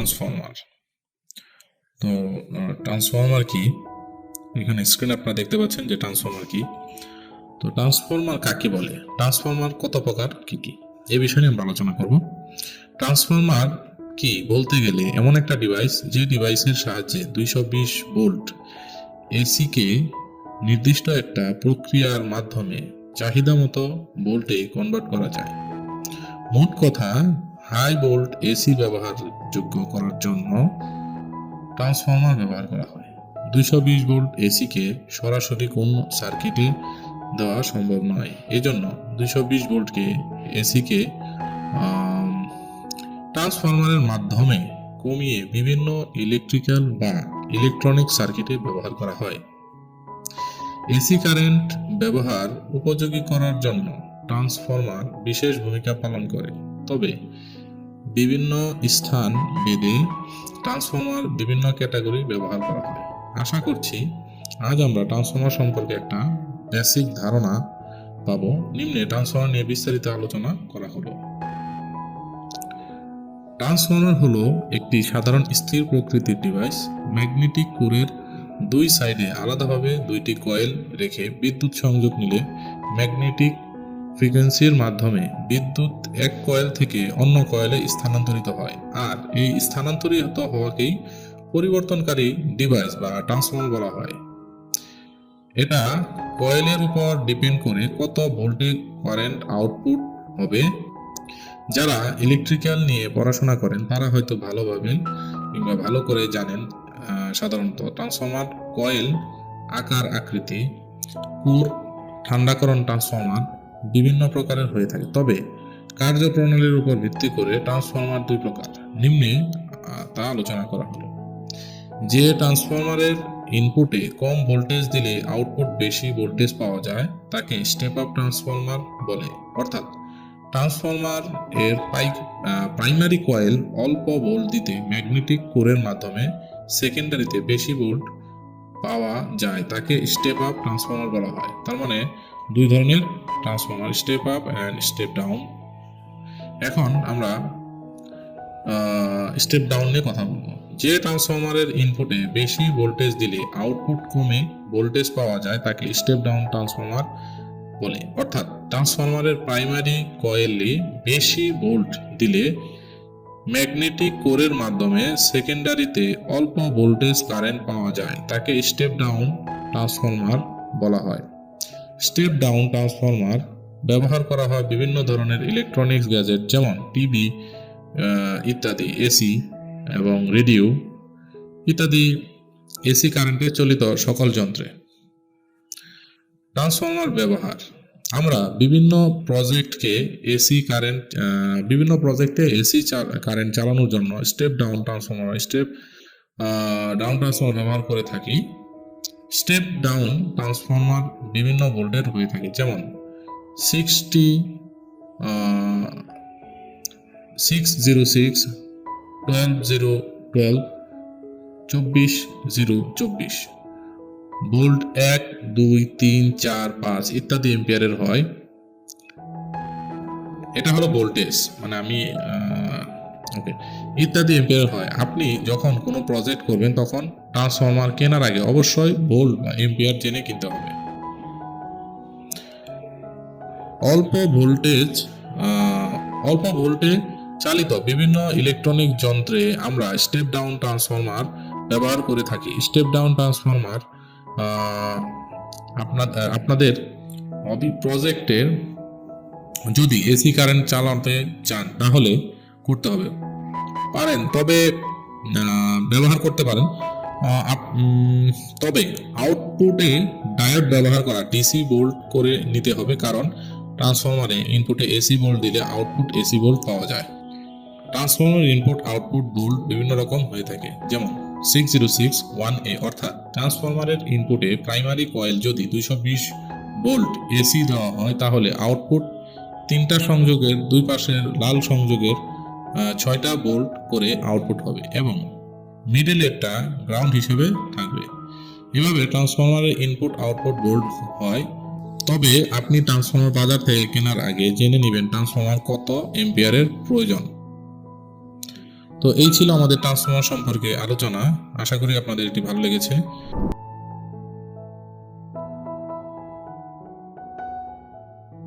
Transformer. তো transformer কি, এখানে স্ক্রিনে আপনারা দেখতে পাচ্ছেন যে ট্রান্সফরমার কি। তো ট্রান্সফরমার কাকে বলে, ট্রান্সফরমার কত প্রকার, কি কি, এই বিষয়ে নিয়ে আমরা আলোচনা করব। ট্রান্সফরমার কি বলতে গেলে এমন একটা ডিভাইস যে ডিভাইসের সাহায্যে 220 ভোল্ট এসিকে নির্দিষ্ট একটা প্রক্রিয়ার মাধ্যমে চাহিদা মতো ভোল্টে কনভার্ট করা যায়। মোট কথা, হাই ভোল্ট এসি ব্যবহারযোগ্য করার জন্য ট্রান্সফরমার ব্যবহার করা হয়। 220 ভোল্ট এসিকে সরাসরি কোন সার্কিটে দেওয়া সম্ভব নয়, এজন্য 220 ভোল্টকে এসিকে ট্রান্সফরমারের মাধ্যমে কমিয়ে বিভিন্ন ইলেকট্রিক্যাল বা ইলেকট্রনিক সার্কিটে ব্যবহার করা হয়। এসি কারেন্ট ব্যবহার উপযোগী করার জন্য ট্রান্সফরমার বিশেষ ভূমিকা পালন করে, তবে বিভিন্ন স্থান ভেদে ট্রান্সফরমার বিভিন্ন ক্যাটাগরি ব্যবহার করা হয়। আশা করছি আজ আমরা ট্রান্সফরমার সম্পর্কে একটা বেসিক ধারণা পাবো। নিম্নে ট্রান্সফরমার নিয়ে বিস্তারিত আলোচনা করা হলো। ট্রান্সফরমার হলো একটি সাধারণ স্থির প্রকৃতির ডিভাইস। ম্যাগনেটিক কোরের দুই সাইডে আলাদাভাবে দুইটি কয়েল রেখে বিদ্যুৎ সংযোগ নিলে ম্যাগনেটিক ফ্রিকোয়েন্সির মাধ্যমে বিদ্যুৎ এক কয়েল থেকে অন্য কয়েলে স্থানান্তরিত হয়, আর এই স্থানান্তরিত হওয়াকেই পরিবর্তনকারী ডিভাইস বা ট্রান্সফরমার বলা হয়। এটা কয়েলের উপর ডিপেন্ড করে কত ভোল্টেজ কারেন্ট আউটপুট হবে। যারা ইলেকট্রিক্যাল নিয়ে পড়াশোনা করেন তারা হয়তো ভালোভাবে কিংবা ভালো করে জানেন। সাধারণত ট্রান্সফরমার কয়েল আকার আকৃতি, কোর, ঠান্ডাকরণ ট্রান্সফরমার বিভিন্ন প্রকারের হয়ে থাকে, তবে কার্যপ্রণালীর উপর ভিত্তি করে ট্রান্সফরমার দুই প্রকার। নিম্নে তা আলোচনা করা হলো। যে ট্রান্সফরমারের ইনপুটে কম ভোল্টেজ দিলে আউটপুট বেশি ভোল্টেজ পাওয়া যায় তাকে স্টেপ আপ ট্রান্সফরমার বলে। অর্থাৎ ট্রান্সফরমার এর প্রাইমারি কয়েল অল্প ভোল্ট দিতে ম্যাগনেটিক কোরের মাধ্যমে সেকেন্ডারিতে বেশি ভোল্ট পাওয়া যায় তাকে স্টেপ আপ ট্রান্সফরমার বলা হয়। তার মানে দুই ধরনের transformer, step up and step down. এখন আমরা স্টেপ ডাউন নিয়ে কথা বলবো। যে ট্রান্সফরমারের ইনপুটে বেশি ভোল্টেজ দিলে আউটপুট কমে ভোল্টেজ পাওয়া যায় তাকে স্টেপ ডাউন ট্রান্সফরমার বলে। অর্থাৎ ট্রান্সফরমারের প্রাইমারি কয়েলে বেশি ভোল্ট দিলে ম্যাগনেটিক কোরের মাধ্যমে সেকেন্ডারিতে অল্প ভোল্টেজ কারেন্ট পাওয়া যায় তাকে স্টেপ ডাউন ট্রান্সফরমার বলা হয়। স্টেপ ডাউন ট্রান্সফরমার ব্যবহার করা হয় বিভিন্ন ধরনের ইলেকট্রনিক্স গ্যাজেট যেমন টিভি ইত্যাদি, এসি এবং রেডিও ইত্যাদি এসি কারেন্টে চালিত সকল যন্ত্রে। ট্রান্সফরমার ব্যবহার, আমরা বিভিন্ন প্রজেক্টে এসি কারেন্ট চালানোর জন্য স্টেপ ডাউন ট্রান্সফরমার ব্যবহার করে থাকি। স্টেপ ডাউন ট্রান্সফরমার বিভিন্ন ভোল্টের হয়ে থাকে, যেমন 606, 12-0-12, 24-0-24 ভোল্ট 1, 2, 3, 4, 5 ইত্যাদি এম্পিয়ারের হয়। এটা হলো ভোল্টেজ, মানে ইত্যাদি এম্পিয়ার হয়। আপনি যখন কোনো প্রজেক্ট করবেন তখন ট্রান্সফরমার কেনার আগে অবশ্যই ভোল্ট বা এম্পিয়ার জেনে কিনতে হবে। অল্প ভোল্টে চালিত বিভিন্ন ইলেকট্রনিক যন্ত্রে আমরা স্টেপ ডাউন ট্রান্সফরমার ব্যবহার করে থাকি। স্টেপ ডাউন ট্রান্সফরমার আপনাদের প্রজেক্টের যদি এসি কারেন্ট চালাতে চান তাহলে করতে হবে পারেন, তবে ব্যবহার করতে পারেন। তবে আউটপুটে ডায়োড ব্যবহার করা ডিসি ভোল্ট করে নিতে হবে, কারণ ট্রান্সফরমারে ইনপুটে এসি ভোল্ট দিলে আউটপুট এসি ভোল্ট পাওয়া যায়। ট্রান্সফরমার ইনপুট আউটপুট ভোল্ট বিভিন্ন রকম হয়ে থাকে, যেমন 606-1A, অর্থাৎ ট্রান্সফরমারের ইনপুটে প্রাইমারি কয়েল যদি 220 ভোল্ট এসি দেওয়া হয় তাহলে আউটপুট তিনটা সংযোগের দুই পাশের লাল সংযোগের 6টা ভোল্ট করে আউটপুট হবে এবং মিডলেরটা গ্রাউন্ড হিসেবে থাকবে। এভাবে ট্রান্সফরমারের ইনপুট আউটপুট ভোল্ট হয়। তবে আপনি ট্রান্সফরমার বাজার থেকে কেনার আগে জেনে নেবেন ট্রান্সফরমার কত এম্পিয়ারের প্রয়োজন। তো এই ছিল আমাদের ট্রান্সফর্মার সম্পর্কে আলোচনা। আশা করি আপনাদের এটি ভালো লেগেছে।